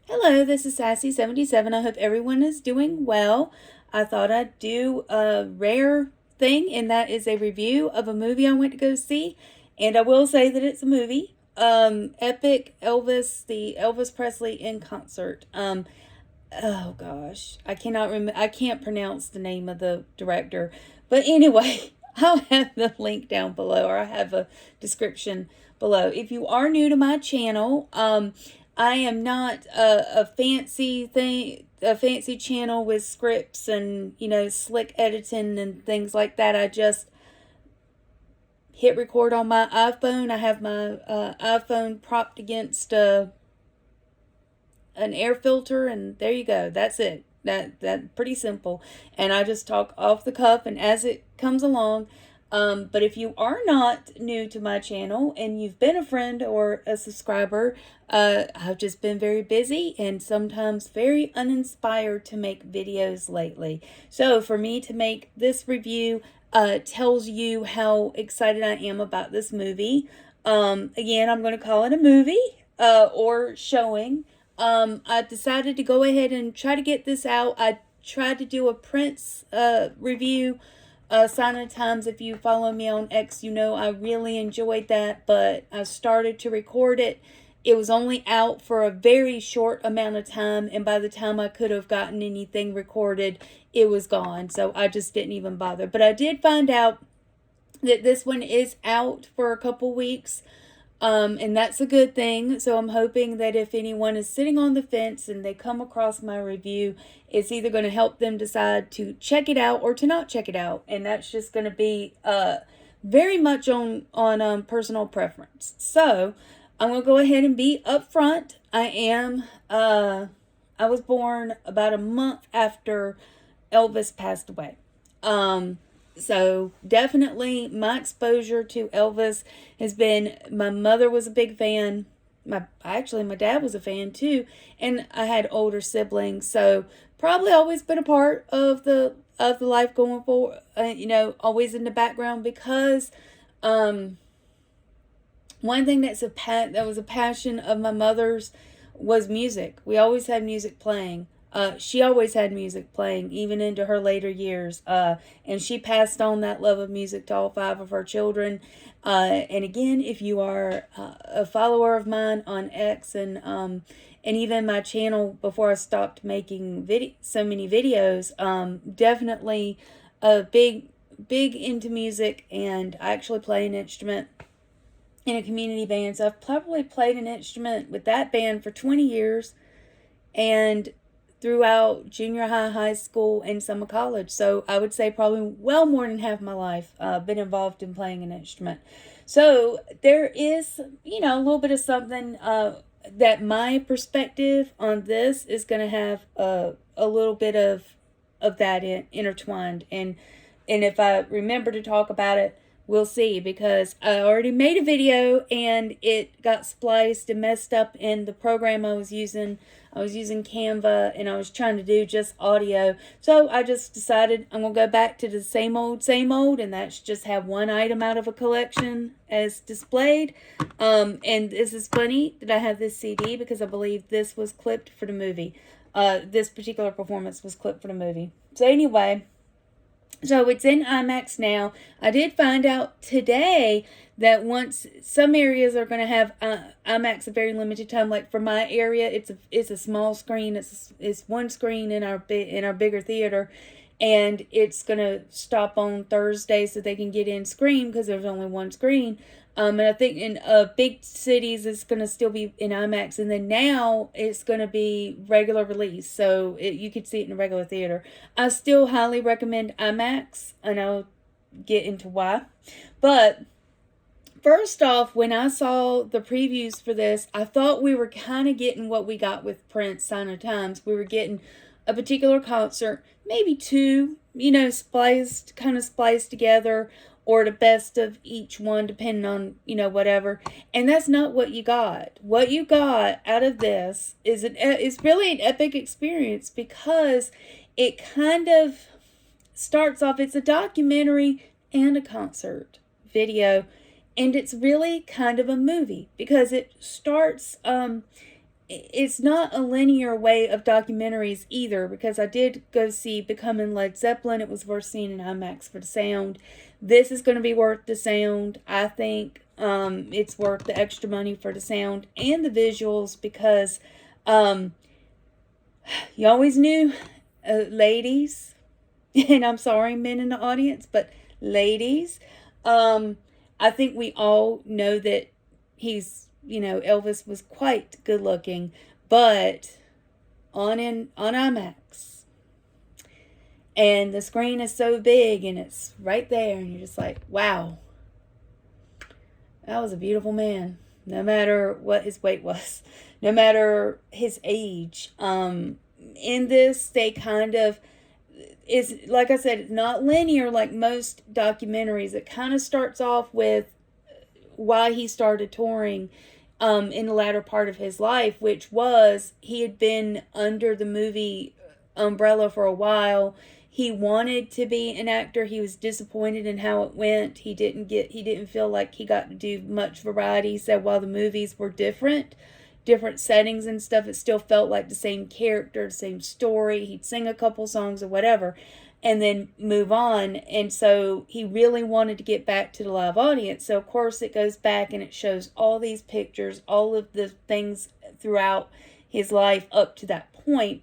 Hello, this is Sassy77. I hope everyone is doing well. I thought I'd do a rare thing, and that is a review of a movie I went to go see. And I will say that it's a movie. Epic Elvis, the Elvis Presley in concert. Oh gosh, I cannot remember. I can't pronounce the name of the director. But anyway, I'll have the link down below, or I have a description below. If you are new to my channel, I am not a fancy channel with scripts and slick editing and things like that. I just hit record on my iPhone. I have my iPhone propped against an air filter, and there you go. That's it. That pretty simple. And I just talk off the cuff and as it comes along. But if you are not new to my channel and you've been a friend or a subscriber, I've just been very busy and sometimes very uninspired to make videos lately. So for me to make this review tells you how excited I am about this movie. Again, I'm going to call it a movie or showing. I decided to go ahead and try to get this out. I tried to do a Prince review. Sign of Times. If you follow me on X, you know I really enjoyed that, but I started to record it. It was only out for a very short amount of time, and by the time I could have gotten anything recorded, it was gone. So I just didn't even bother. But I did find out that this one is out for a couple weeks. And that's a good thing. So I'm hoping that if anyone is sitting on the fence and they come across my review, it's either going to help them decide to check it out or to not check it out. And that's just going to be very much on personal preference. So I'm going to go ahead and be upfront. I was born about a month after Elvis passed away. So definitely my exposure to Elvis has been, my mother was a big fan. My dad was a fan too. And I had older siblings. So probably always been a part of the life going forward, always in the background because, one thing that was a passion of my mother's was music. We always had music playing. She always had music playing, even into her later years. And she passed on that love of music to all 5 of her children. And again, if you are a follower of mine on X and even my channel before I stopped making so many videos, definitely big into music, and I actually play an instrument in a community band. So I've probably played an instrument with that band for 20 years. And throughout junior high, high school, and some of college. So I would say probably well more than half my life been involved in playing an instrument. So there is, a little bit of something that my perspective on this is going to have a little bit of that intertwined. And if I remember to talk about it, we'll see, because I already made a video and it got spliced and messed up in the program I was using. I was using Canva and I was trying to do just audio. So I just decided I'm going to go back to the same old, and that's just have one item out of a collection as displayed. And this is funny that I have this CD because I believe this was clipped for the movie. This particular performance was clipped for the movie. So anyway, so it's in IMAX now. I did find out today that once some areas are going to have IMAX a very limited time. Like for my area, it's a small screen. It's one screen in our bigger theater, and it's going to stop on Thursday so they can get in Scream because there's only one screen. And I think in big cities it's going to still be in IMAX, and then now it's going to be regular release, so you could see it in a regular theater. I still highly recommend IMAX, and I'll get into why. But first off, when I saw the previews for this, I thought we were kind of getting what we got with Prince Sign of Times. We were getting a particular concert, maybe 2, spliced together, or the best of each one, depending on, whatever. And that's not what you got. What you got out of this is really an epic experience, because it kind of starts off, it's a documentary and a concert video, and it's really kind of a movie, because it starts it's not a linear way of documentaries either, because I did go see Becoming Led Zeppelin. It was worth seeing in IMAX for the sound. This is going to be worth the sound. I think it's worth the extra money for the sound and the visuals, because you always knew, ladies, and I'm sorry, men in the audience, but ladies, I think we all know that Elvis was quite good looking, but on IMAX, and the screen is so big and it's right there, and you're just like, wow, that was a beautiful man, no matter what his weight was, no matter his age. In this, they kind of, is, like I said, it's not linear like most documentaries. It kind of starts off with why he started touring in the latter part of his life, which was he had been under the movie umbrella for a while. He wanted to be an actor. He was disappointed in how it went. He didn't feel like he got to do much variety. So while the movies were different settings and stuff, it still felt like the same character, the same story. He'd sing a couple songs or whatever and then move on. And so he really wanted to get back to the live audience. So of course it goes back and it shows all these pictures, all of the things throughout his life up to that point.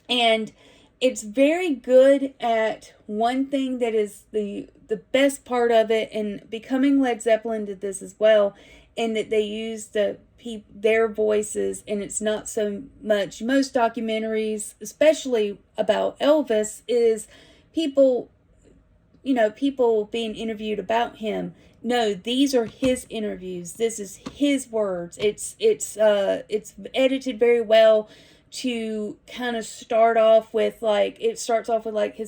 And it's very good at one thing that is the best part of it, and Becoming Led Zeppelin did this as well, in that they use their voices, and it's not so much, most documentaries, especially about Elvis, is people being interviewed about him. No, these are his interviews. This is his words. It's edited very well to kind of start off with, like, it starts off with like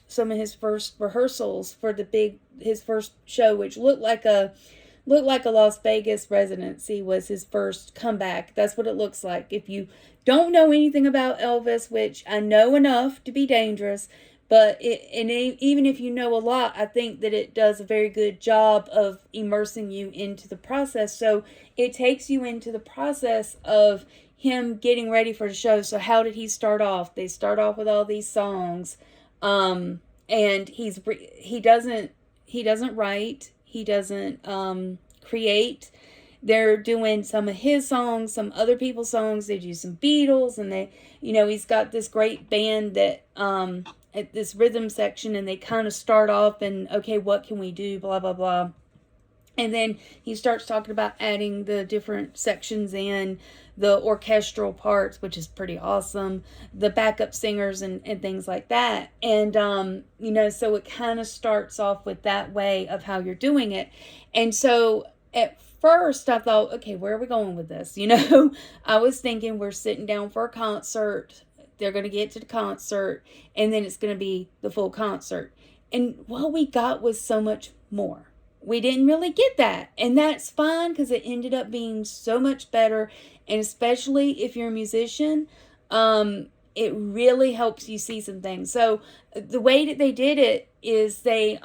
some of his first rehearsals for his first show, which looked like a Las Vegas residency was his first comeback. That's what it looks like. If you don't know anything about Elvis, which I know enough to be dangerous, but even if you know a lot, I think that it does a very good job of immersing you into the process. So it takes you into the process of him getting ready for the show. So how did he start off? They start off with all these songs, and he doesn't write, he doesn't create. They're doing some of his songs, some other people's songs. They do some Beatles, and he's got this great band that at this rhythm section, and they kind of start off and, okay, what can we do, blah blah blah. And then he starts talking about adding the different sections in, the orchestral parts, which is pretty awesome, the backup singers and things like that. And, so it kind of starts off with that way of how you're doing it. And so at first I thought, okay, where are we going with this? I was thinking we're sitting down for a concert. They're going to get to the concert, and then it's going to be the full concert. And what we got was so much more. We didn't really get that, and that's fine, because it ended up being so much better. And especially if you're a musician, it really helps you see some things. So the way that they did it is they,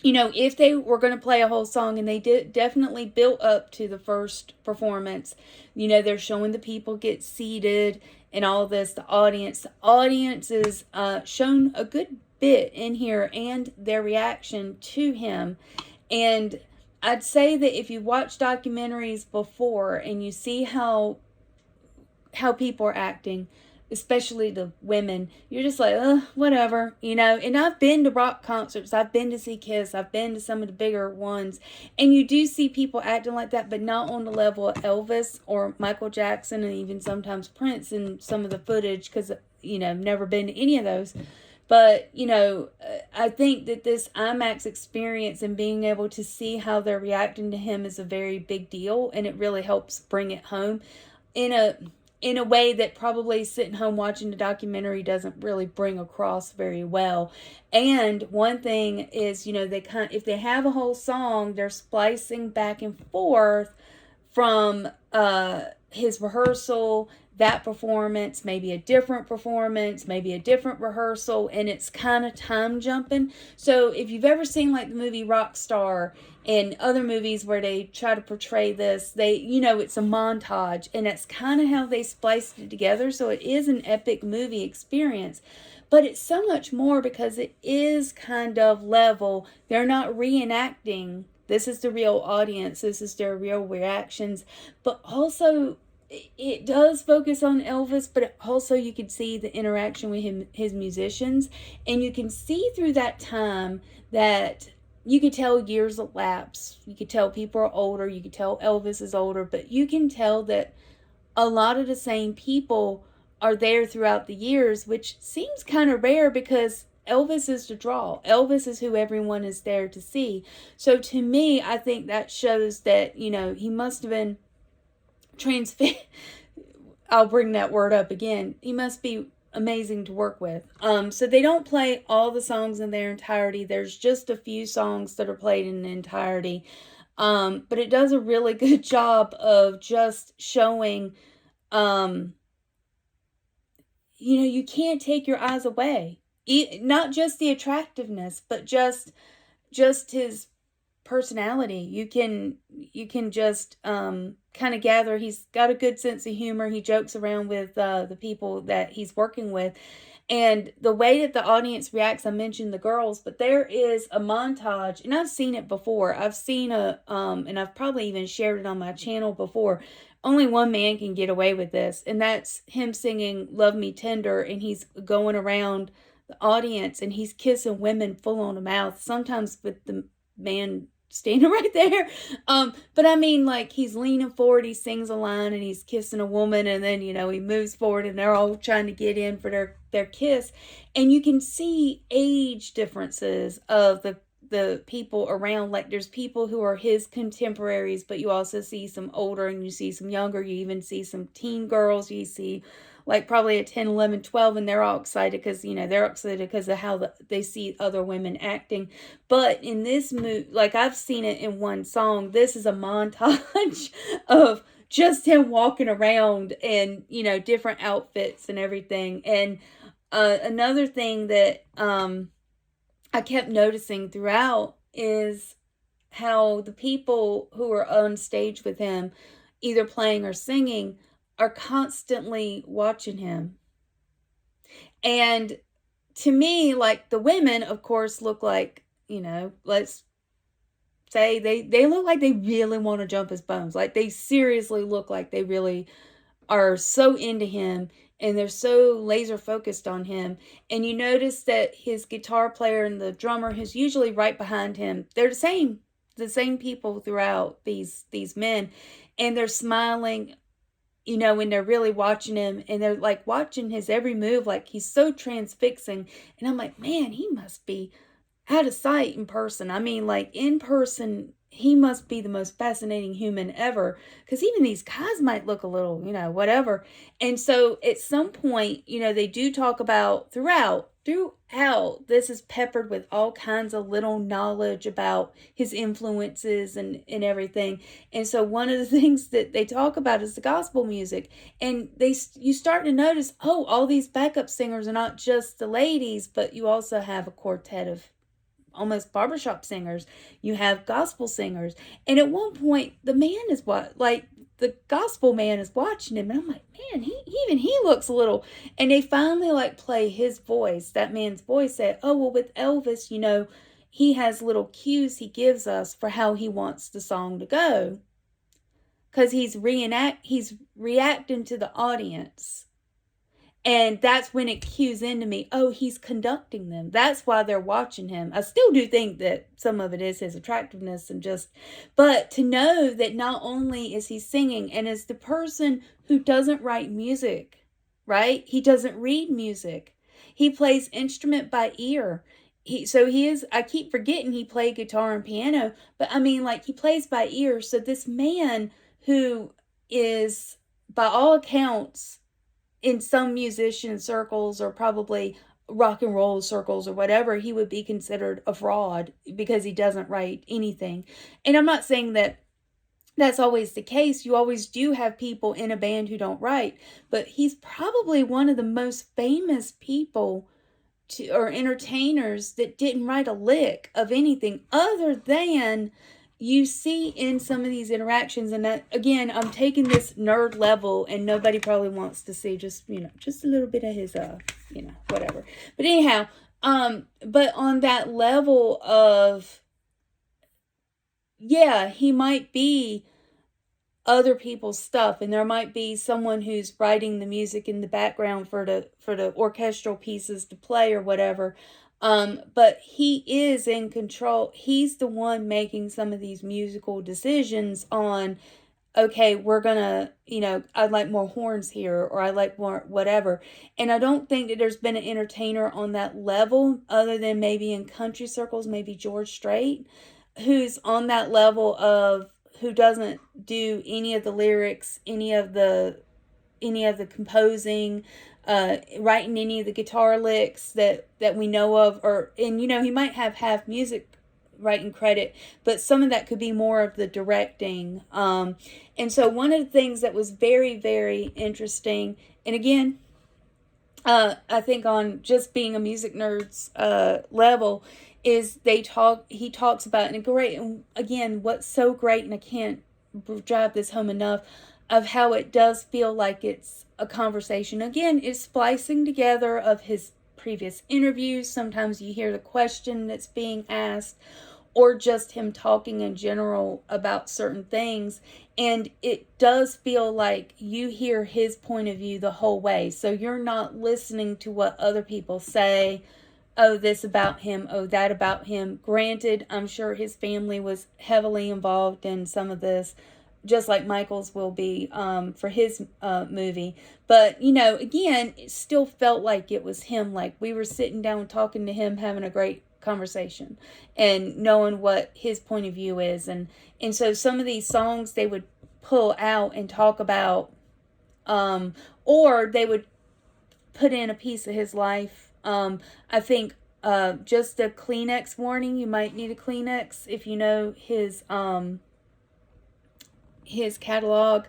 if they were going to play a whole song, and they definitely built up to the first performance, they're showing the people get seated and all this. The audience is shown a good bit in here, and their reaction to him. And I'd say that if you watch documentaries before and you see how people are acting, especially the women, you're just like, whatever, And I've been to rock concerts, I've been to see Kiss, I've been to some of the bigger ones, and you do see people acting like that, but not on the level of Elvis or Michael Jackson, and even sometimes Prince in some of the footage, because I've never been to any of those. But, I think that this IMAX experience and being able to see how they're reacting to him is a very big deal, and it really helps bring it home in a way that probably sitting home watching the documentary doesn't really bring across very well. And one thing is, if they have a whole song, they're splicing back and forth from his rehearsal, that performance, maybe a different performance, maybe a different rehearsal, and it's kind of time jumping. So if you've ever seen like the movie Rockstar and other movies where they try to portray this, it's a montage, and that's kind of how they spliced it together. So it is an epic movie experience. But it's so much more because it is kind of level. They're not reenacting. This is the real audience. This is their real reactions. But also, it does focus on Elvis, but also you can see the interaction with him, his musicians. And you can see through that time that you could tell years elapse. You could tell people are older. You could tell Elvis is older. But you can tell that a lot of the same people are there throughout the years, which seems kind of rare because Elvis is the draw. Elvis is who everyone is there to see. So to me, I think that shows that, he must have been transfixed. I'll bring that word up again. He must be amazing to work with. So they don't play all the songs in their entirety. There's just a few songs that are played in the entirety. But it does a really good job of just showing, you can't take your eyes away. Not just the attractiveness, but just his personality. You can just kind of gather he's got a good sense of humor. He jokes around with the people that he's working with. And the way that the audience reacts, I mentioned the girls, but there is a montage, and I've seen it before. I've seen and I've probably even shared it on my channel before. Only one man can get away with this, and that's him singing Love Me Tender, and he's going around the audience, and he's kissing women full on the mouth, sometimes with the man standing right there. But I mean, like, he's leaning forward, he sings a line, and he's kissing a woman, and then, he moves forward, and they're all trying to get in for their kiss. And you can see age differences of the people around. Like, there's people who are his contemporaries, but you also see some older, and you see some younger. You even see some teen girls. You see like probably a 10, 11, 12, and they're all excited because, they're excited because of how they see other women acting. But in this movie, like, I've seen it in one song. This is a montage of just him walking around and, different outfits and everything. And another thing that I kept noticing throughout is how the people who are on stage with him, either playing or singing, are constantly watching him. And to me, like, the women, of course, look like, let's say they look like they really want to jump his bones. Like, they seriously look like they really are so into him, and they're so laser focused on him. And you notice that his guitar player and the drummer, who's usually right behind him, they're the same people throughout, these men, and they're smiling, when they're really watching him, and they're like watching his every move, like he's so transfixing. And I'm like, man, he must be out of sight in person. I mean, like, in person, he must be the most fascinating human ever, because even these guys might look a little, whatever. And so at some point, they do talk about throughout, this is peppered with all kinds of little knowledge about his influences and everything. And so one of the things that they talk about is the gospel music. And you start to notice, all these backup singers are not just the ladies, but you also have a quartet of almost barbershop singers. You have gospel singers. And at one point, the gospel man is watching him, and I'm like, man, he looks a little. And they finally like play his voice, that man's voice, that, with Elvis, he has little cues he gives us for how he wants the song to go, because he's reacting to the audience. And that's when it cues into me, he's conducting them. That's why they're watching him. I still do think that some of it is his attractiveness but to know that not only is he singing, and as the person who doesn't write music, right? He doesn't read music. He plays instrument by ear. I keep forgetting he played guitar and piano, but I mean, like, he plays by ear. So this man, who is, by all accounts, in some musician circles, or probably rock and roll circles or whatever, he would be considered a fraud because he doesn't write anything. And I'm not saying that that's always the case. You always do have people in a band who don't write, but he's probably one of the most famous people or entertainers that didn't write a lick of anything other than you see in some of these interactions. And that, again, I'm taking this nerd level, and nobody probably wants to see just, just a little bit of his whatever. But anyhow, but on that level of, yeah, he might be other people's stuff, and there might be someone who's writing the music in the background for the orchestral pieces to play or whatever. But he is in control. He's the one making some of these musical decisions on, okay, we're gonna, I'd like more horns here, or I like more whatever. And I don't think that there's been an entertainer on that level, other than maybe in country circles, maybe George Strait, who's on that level of, who doesn't do any of the lyrics, any of the composing, writing any of the guitar licks that we know of, and he might have half music writing credit, but some of that could be more of the directing. And so one of the things that was very, very interesting, and again, I think on just being a music nerd's level, is he talks about, and again, what's so great, and I can't drive this home enough, of how it does feel like it's a conversation. Again, it's splicing together of his previous interviews. Sometimes you hear the question that's being asked, or just him talking in general about certain things. And it does feel like you hear his point of view the whole way. So you're not listening to what other people say. Oh, this about him. Oh, that about him. Granted, I'm sure his family was heavily involved in some of this, just like Michael's will be for his movie. But, again, it still felt like it was him. Like we were sitting down talking to him, having a great conversation and knowing what his point of view is. And so some of these songs they would pull out and talk about, or they would put in a piece of his life. I think just a Kleenex warning. You might need a Kleenex if you know his catalog,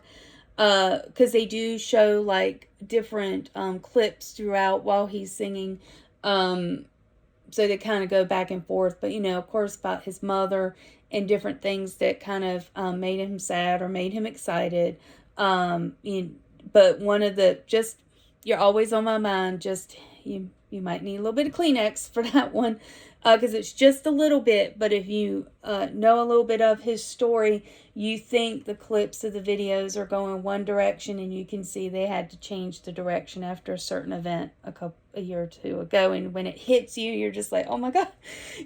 because they do show like different clips throughout while he's singing, so they kind of go back and forth. But of course, about his mother and different things that kind of made him sad or made him excited. But one of the, just, you're always on my mind, just you might need a little bit of Kleenex for that one, because it's just a little bit. But if you know a little bit of his story, you think the clips of the videos are going one direction, and you can see they had to change the direction after a certain event a year or two ago. And when it hits you, you're just like, oh my God.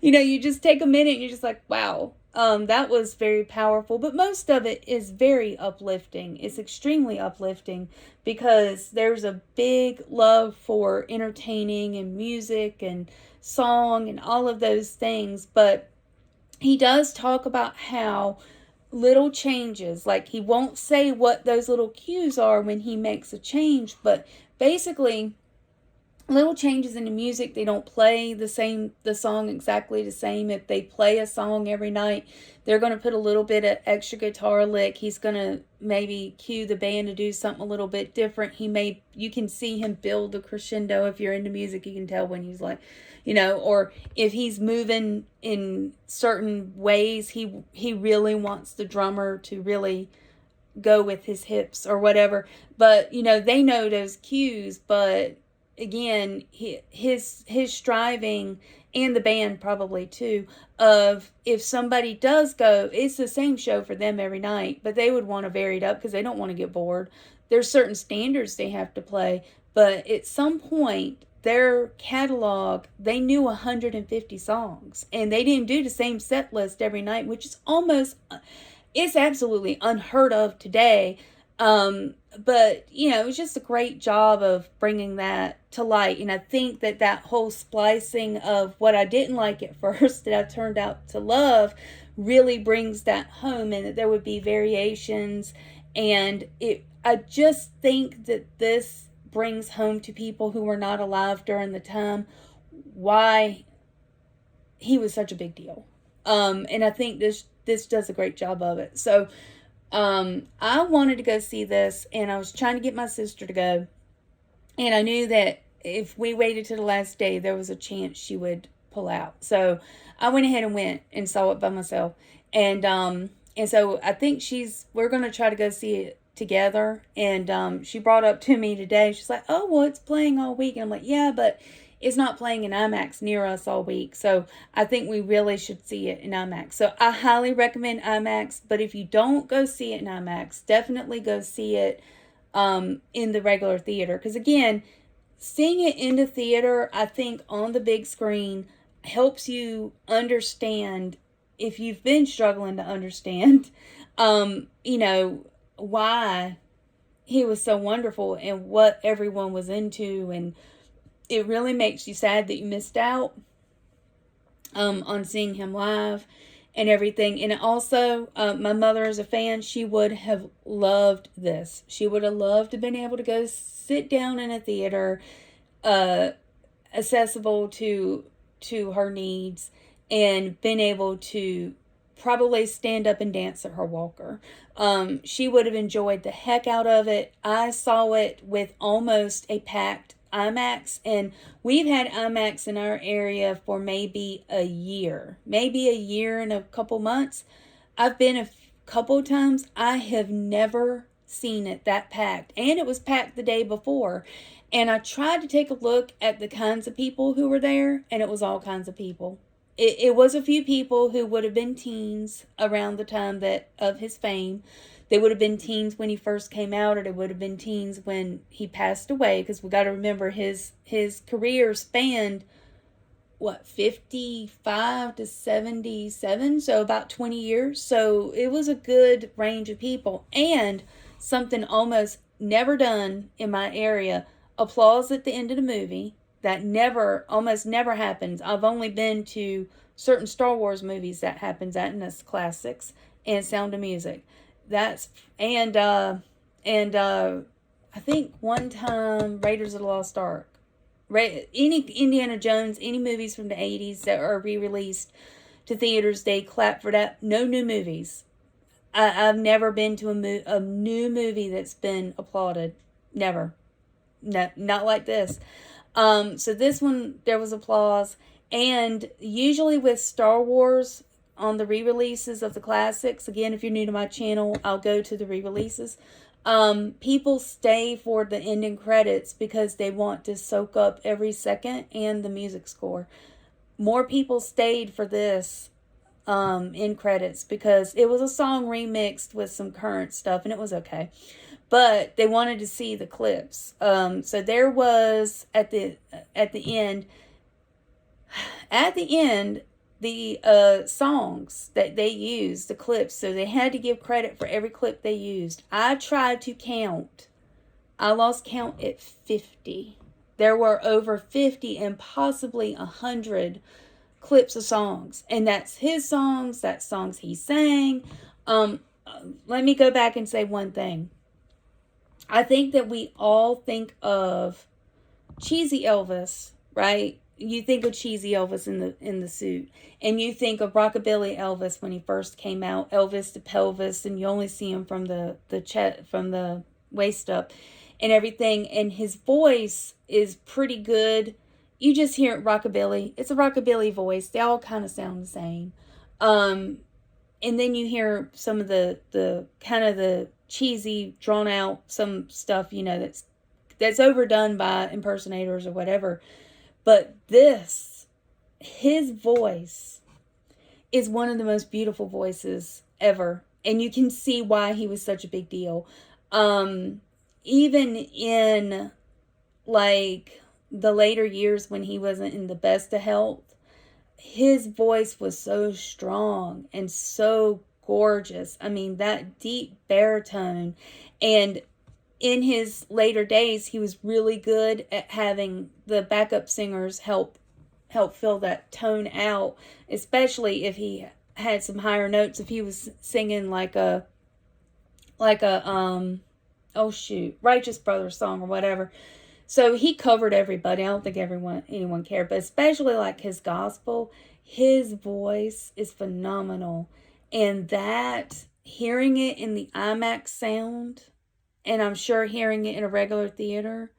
You just take a minute and you're just like, wow. That was very powerful, but most of it is very uplifting. It's extremely uplifting because there's a big love for entertaining and music and song and all of those things. But he does talk about how little changes, like he won't say what those little cues are when he makes a change, but basically little changes in the music. They don't play the song exactly the same. If they play a song every night, they're going to put a little bit of extra guitar lick. He's going to maybe cue the band to do something a little bit different. You can see him build the crescendo. If you're into music, you can tell when he's like, or if he's moving in certain ways, he really wants the drummer to really go with his hips or whatever. But, they know those cues, but again, his striving, and the band probably too, of if somebody does go, it's the same show for them every night, but they would want to vary it up because they don't want to get bored. There's certain standards they have to play, but at some point, their catalog, they knew 150 songs, and they didn't do the same set list every night, which is it's absolutely unheard of today. But, it was just a great job of bringing that to light. And I think that whole splicing of what I didn't like at first that I turned out to love really brings that home, and that there would be variations. And I just think that this brings home to people who were not alive during the time why he was such a big deal. And I think this does a great job of it. So, I wanted to go see this, and I was trying to get my sister to go, and I knew that if we waited to the last day, there was a chance she would pull out. So I went ahead and went and saw it by myself. And so I think we're going to try to go see it together. And she brought up to me today, she's like, oh, well, it's playing all week. And I'm like, yeah, but it's not playing in IMAX near us all week. So I think we really should see it in IMAX. So I highly recommend IMAX. But if you don't go see it in IMAX, definitely go see it in the regular theater. Because again, seeing it in the theater, I think on the big screen helps you understand, if you've been struggling to understand, why he was so wonderful and what everyone was into. And it really makes you sad that you missed out on seeing him live and everything. And also, my mother is a fan. She would have loved this. She would have loved to have been able to go sit down in a theater, accessible to her needs, and been able to probably stand up and dance at her walker. She would have enjoyed the heck out of it. I saw it with almost a packed IMAX, and we've had IMAX in our area for maybe a year and a couple months. I've been a couple times. I have never seen it that packed, and it was packed the day before. And I tried to take a look at the kinds of people who were there, and it was all kinds of people. It was a few people who would have been teens around the time that of his fame. They would have been teens when he first came out, or they would have been teens when he passed away, because we got to remember his career spanned, 55 to 77, so about 20 years. So it was a good range of people. And something almost never done in my area, applause at the end of the movie. That almost never happens. I've only been to certain Star Wars movies that happens at, and that's classics and Sound of Music. I think one time Raiders of the Lost Ark. Any Indiana Jones, any movies from the 80s that are re-released to theaters, they clap for that. No new movies. I've never been to a new movie that's been applauded. Never. No, not like this. So this one, there was applause. And usually with Star Wars, on the re-releases of the classics, again, if you're new to my channel, I'll go to the re-releases. People stay for the ending credits because they want to soak up every second and the music score. More people stayed for this end credits because it was a song remixed with some current stuff, and it was okay. But they wanted to see the clips. So there was at the end, the songs that they used, the clips. So they had to give credit for every clip they used. I tried to count. I lost count at 50. There were over 50 and possibly 100 clips of songs. And that's his songs. That's songs he sang. Let me go back and say one thing. I think that we all think of cheesy Elvis, right? You think of cheesy Elvis in the suit, and you think of rockabilly Elvis when he first came out, Elvis to pelvis, and you only see him from the chest, from the waist up, and everything. And his voice is pretty good. You just hear it rockabilly. It's a rockabilly voice. They all kind of sound the same. And then you hear some of the kind of the cheesy, drawn out, some stuff, that's overdone by impersonators or whatever. But his voice is one of the most beautiful voices ever. And you can see why he was such a big deal. Even in like the later years when he wasn't in the best of health, his voice was so strong and so gorgeous. I mean, that deep baritone. And in his later days, he was really good at having the backup singers help fill that tone out, especially if he had some higher notes. If he was singing like a Righteous Brothers song or whatever. So he covered everybody. I don't think anyone cared, but especially like his gospel, his voice is phenomenal. And that hearing it in the IMAX sound, and I'm sure hearing it in a regular theater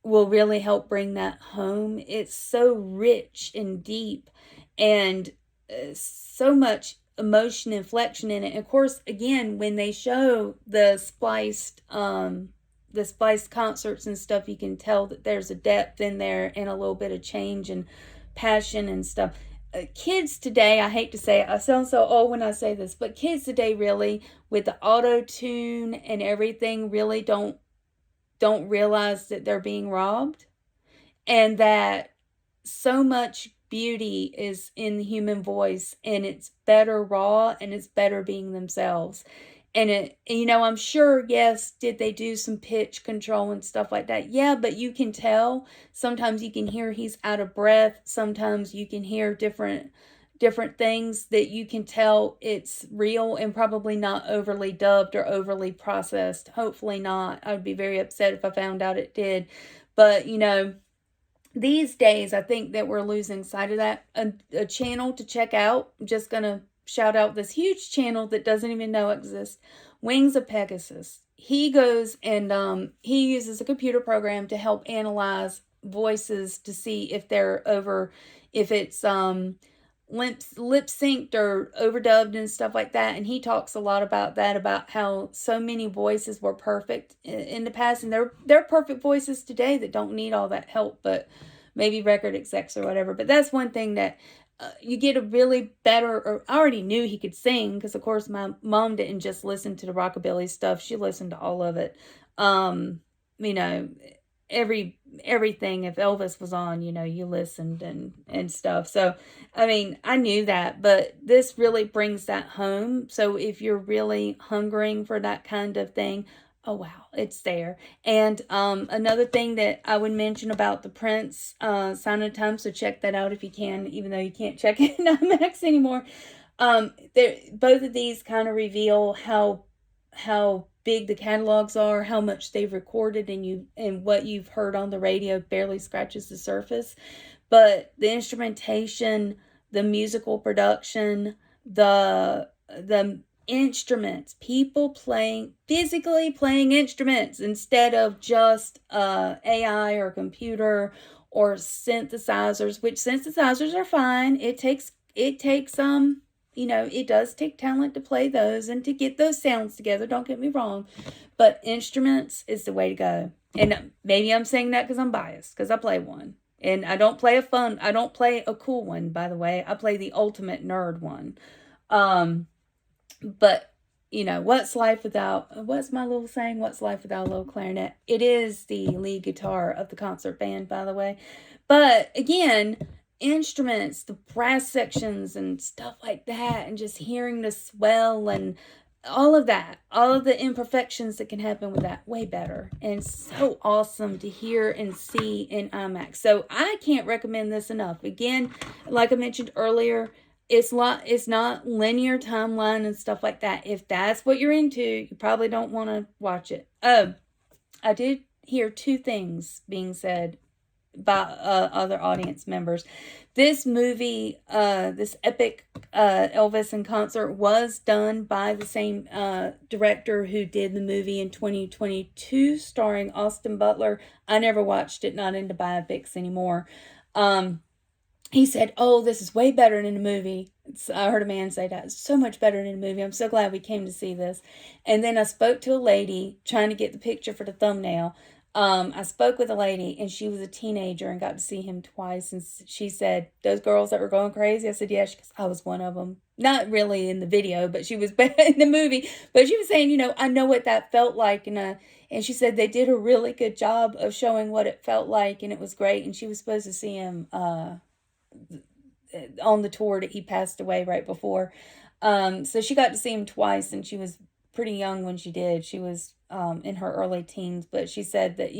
will really help bring that home. It's so rich and deep, and so much emotion inflection in it. And of course, again, when they show the spliced concerts and stuff, you can tell that there's a depth in there and a little bit of change and passion and stuff. Kids today, I hate to say it, I sound so old when I say this, but kids today really, with the auto tune and everything, really don't realize that they're being robbed, and that so much beauty is in the human voice, and it's better raw, and it's better being themselves. And I'm sure, yes, did they do some pitch control and stuff like that? Yeah, but you can tell. Sometimes you can hear he's out of breath. Sometimes you can hear different things that you can tell it's real and probably not overly dubbed or overly processed. Hopefully not. I would be very upset if I found out it did. But, these days, I think that we're losing sight of that. A channel to check out. I'm just going to shout out this huge channel that doesn't even know exists. Wings of Pegasus. He goes and he uses a computer program to help analyze voices to see if they're if it's lip synced or overdubbed and stuff like that. And he talks a lot about that, about how so many voices were perfect in the past, and they're perfect voices today that don't need all that help, but maybe record execs or whatever. But that's one thing that you get a really better, or I already knew he could sing, because of course my mom didn't just listen to the rockabilly stuff, she listened to all of it. You know, everything, if Elvis was on, you listened and stuff. So I mean, I knew that, but this really brings that home. So if you're really hungering for that kind of thing, oh wow, it's there. And another thing that I would mention about the Prince Sign of Time, so check that out if you can, even though you can't check it in IMAX anymore. Both of these kind of reveal how big the catalogs are, how much they've recorded, and what you've heard on the radio barely scratches the surface. But the instrumentation, the musical production, the instruments, people physically playing instruments instead of just AI or computer or synthesizers, which synthesizers are fine. It takes it does take talent to play those and to get those sounds together, don't get me wrong, but instruments is the way to go. And maybe I'm saying that because I'm biased, because I play one. And I don't play a cool one, by the way. I play the ultimate nerd one. But, what's life without, what's my little saying? What's life without a little clarinet? It is the lead guitar of the concert band, by the way. But again, instruments, the brass sections and stuff like that, and just hearing the swell and all of that, all of the imperfections that can happen with that, way better. And so awesome to hear and see in IMAX. So I can't recommend this enough. Again, like I mentioned earlier, it's not linear timeline and stuff like that. If that's what you're into, you probably don't want to watch it. I did hear two things being said by other audience members. This movie, this epic Elvis in concert, was done by the same director who did the movie in 2022 starring Austin Butler. I never watched it, not into biopics anymore. He said, "Oh, this is way better than the movie." I heard a man say that. It's so much better than the movie. I'm so glad we came to see this. And then I spoke to a lady trying to get the picture for the thumbnail. I spoke with a lady, and she was a teenager and got to see him twice. And she said, "Those girls that were going crazy?" I said, "Yeah." She goes, "I was one of them." Not really in the video, but she was in the movie. But she was saying, I know what that felt like. And she said they did a really good job of showing what it felt like, and it was great. And she was supposed to see him on the tour that he passed away right before. So she got to see him twice, and she was pretty young when she did. She was in her early teens, but she said that,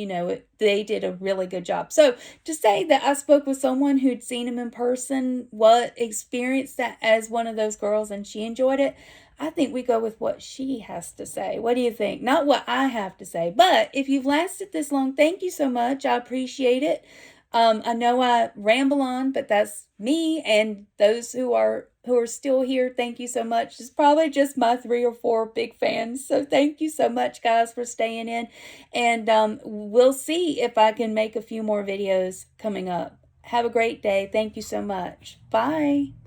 they did a really good job. So to say that I spoke with someone who'd seen him in person, experienced that as one of those girls, and she enjoyed it, I think we go with what she has to say. What do you think? Not what I have to say. But if you've lasted this long, thank you so much. I appreciate it. I know I ramble on, but that's me, and those who are still here, thank you so much. It's probably just my 3 or 4 big fans. So thank you so much, guys, for staying in. And we'll see if I can make a few more videos coming up. Have a great day. Thank you so much. Bye.